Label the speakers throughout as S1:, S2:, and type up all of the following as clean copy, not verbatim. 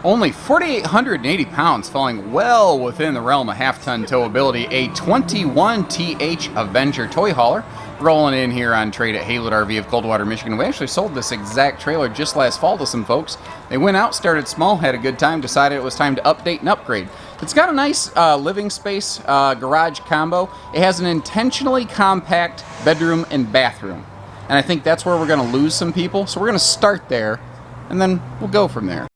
S1: Only 4,880 pounds, falling well within the realm of half-ton towability, a 21TH Avenger toy hauler, rolling in here on trade at Haylett RV of Coldwater, Michigan. We actually sold this exact trailer just last fall to some folks. They went out, started small, had a good time, decided it was time to update and upgrade. It's got a nice living space garage combo. It has an intentionally compact bedroom and bathroom. And I think that's where we're going to lose some people. So we're going to start there, and then we'll go from there.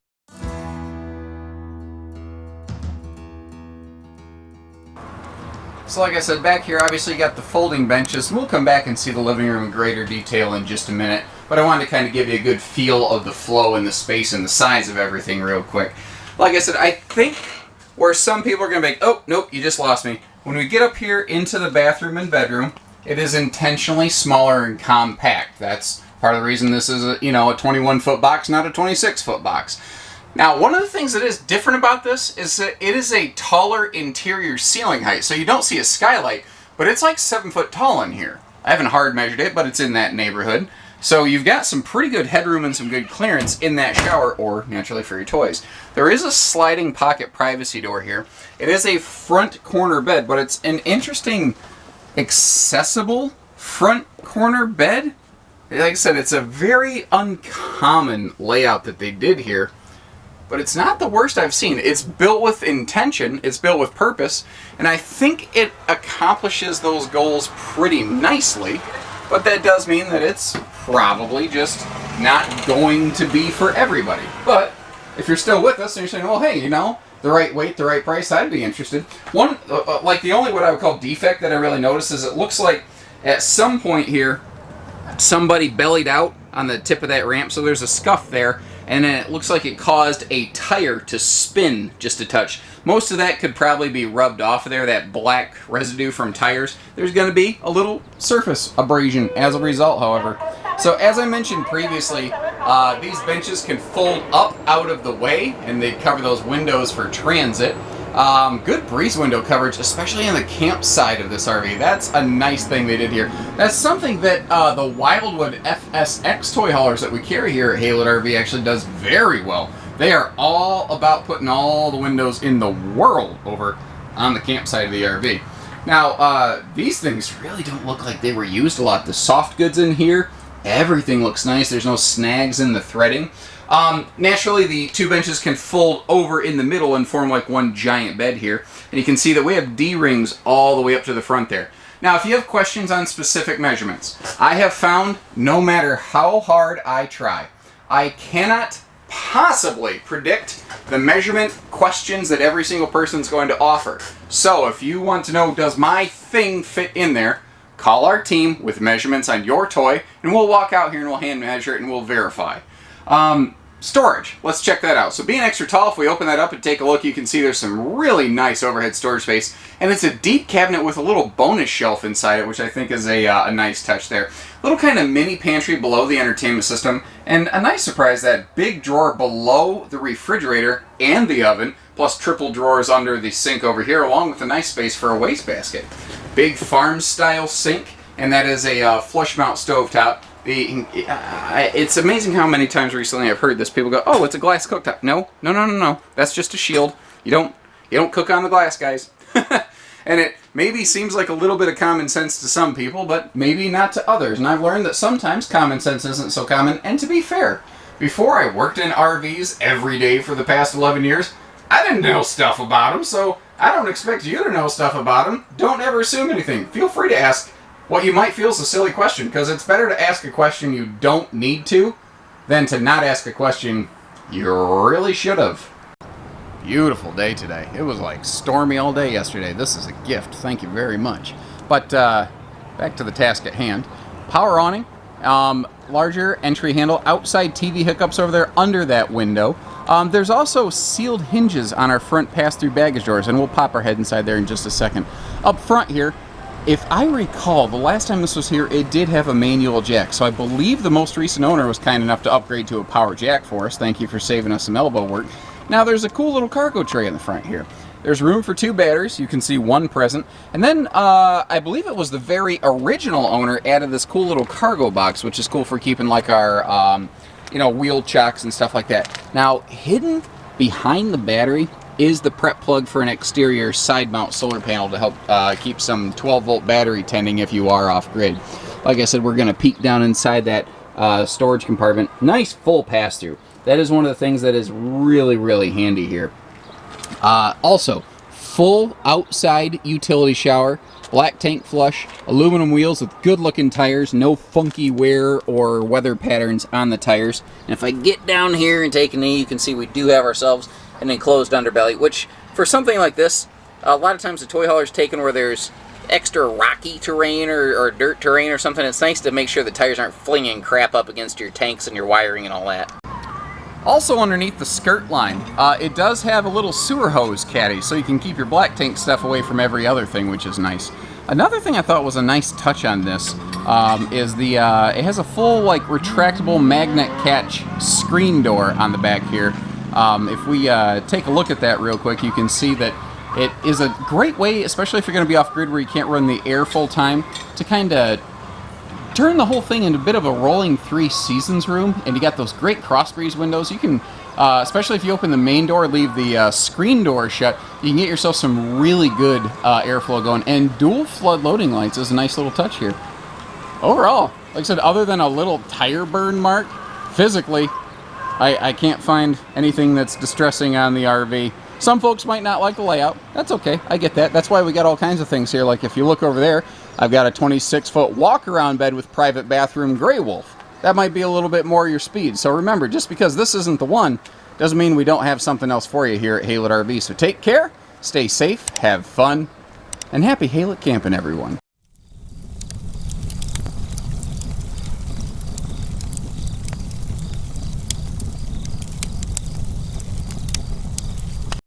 S1: So like I said, back here obviously you got the folding benches, and we'll come back and see the living room in greater detail in just a minute, but I wanted to kind of give you a good feel of the flow and the space and the size of everything real quick. Like I said, I think where some people are going to be like, oh, nope, you just lost me. When we get up here into the bathroom and bedroom, it is intentionally smaller and compact. That's part of the reason this is a 21-foot box, not a 26-foot box. Now, one of the things that is different about this is that it is a taller interior ceiling height. So you don't see a skylight, but it's like 7 foot tall in here. I haven't hard measured it, but it's in that neighborhood. So you've got some pretty good headroom and some good clearance in that shower, or naturally for your toys. There is a sliding pocket privacy door here. It is a front corner bed, but it's an interesting, accessible front corner bed. Like I said, it's a very uncommon layout that they did here. But it's not the worst I've seen. It's built with intention, it's built with purpose, and I think it accomplishes those goals pretty nicely, but that does mean that it's probably just not going to be for everybody. But if you're still with us and you're saying, well, hey, the right weight, the right price, I'd be interested. One, like the only what I would call defect that I really noticed is it looks like at some point here, somebody bellied out on the tip of that ramp, so there's a scuff there. And then it looks like it caused a tire to spin just a touch. Most of that could probably be rubbed off of there, that black residue from tires. There's going to be a little surface abrasion as a result, however. So as I mentioned previously, these benches can fold up out of the way, and they cover those windows for transit. Good breeze window coverage, especially on the camp side of this RV. That's a nice thing they did here. That's something that the Wildwood FSX toy haulers that we carry here at Haylett RV actually does very well. They are all about putting all the windows in the world over on the campsite of the RV. Now, these things really don't look like they were used a lot. The soft goods in here, everything looks nice. There's no snags in the threading. Naturally, the two benches can fold over in the middle and form like one giant bed here. And you can see that we have D-rings all the way up to the front there. Now, if you have questions on specific measurements, I have found no matter how hard I try, I cannot possibly predict the measurement questions that every single person is going to offer. So if you want to know, does my thing fit in there, call our team with measurements on your toy, and we'll walk out here and we'll hand measure it and we'll verify. Storage, let's check that out. So being extra tall, if we open that up and take a look, you can see there's some really nice overhead storage space, and it's a deep cabinet with a little bonus shelf inside it, which I think is a nice touch there. Little kind of mini pantry below the entertainment system, and a nice surprise, that big drawer below the refrigerator and the oven, plus triple drawers under the sink over here, along with a nice space for a wastebasket. Big farm-style sink, and that is a flush mount stovetop. It's amazing how many times recently I've heard this. People go, "Oh, it's a glass cooktop." No. That's just a shield. You don't cook on the glass, guys. And it maybe seems like a little bit of common sense to some people, but maybe not to others. And I've learned that sometimes common sense isn't so common. And to be fair, before I worked in RVs every day for the past 11 years, I didn't know stuff about them. So I don't expect you to know stuff about them. Don't ever assume anything. Feel free to ask what you might feel is a silly question, because it's better to ask a question you don't need to than to not ask a question you really should have. Beautiful day today. It was like stormy all day yesterday. This is a gift. Thank you very much. But back to the task at hand. Power awning, larger entry handle, outside TV hookups over there under that window. There's also sealed hinges on our front pass-through baggage doors, and we'll pop our head inside there in just a second. Up front here, if I recall, the last time this was here, it did have a manual jack. So I believe the most recent owner was kind enough to upgrade to a power jack for us. Thank you for saving us some elbow work. Now there's a cool little cargo tray in the front here. There's room for 2 batteries. You can see one present. And then I believe it was the very original owner added this cool little cargo box, which is cool for keeping like our wheel chocks and stuff like that. Now hidden behind the battery is the prep plug for an exterior side mount solar panel to help keep some 12-volt battery tending if you are off grid. Like I said, we're going to peek down inside that storage compartment. Nice full pass-through. That is one of the things that is really, really handy here. Also, full outside utility shower, black tank flush, aluminum wheels with good-looking tires, no funky wear or weather patterns on the tires. And if I get down here and take a knee, you can see we do have ourselves an enclosed underbelly, which for something like this, a lot of times the toy hauler's taken where there's extra rocky terrain or dirt terrain or something. It's nice to make sure the tires aren't flinging crap up against your tanks and your wiring and all that. Also underneath the skirt line, it does have a little sewer hose caddy, so you can keep your black tank stuff away from every other thing, which is nice. Another thing I thought was a nice touch on this is it has a full like retractable magnet catch screen door on the back here. If we take a look at that real quick, you can see that it is a great way, especially if you're going to be off grid where you can't run the air full time, to kind of turn the whole thing into a bit of a rolling 3 seasons room. And you got those great cross breeze windows. You can, especially if you open the main door, leave the screen door shut, you can get yourself some really good airflow going. And dual flood loading lights is a nice little touch here. Overall, like I said, other than a little tire burn mark, physically, I can't find anything that's distressing on the RV. Some folks might not like the layout. That's okay. I get that. That's why we got all kinds of things here. Like if you look over there, I've got a 26-foot walk-around bed with private bathroom Grey Wolf. That might be a little bit more your speed. So remember, just because this isn't the one, doesn't mean we don't have something else for you here at Haylett RV. So take care, stay safe, have fun, and happy Haylett camping, everyone.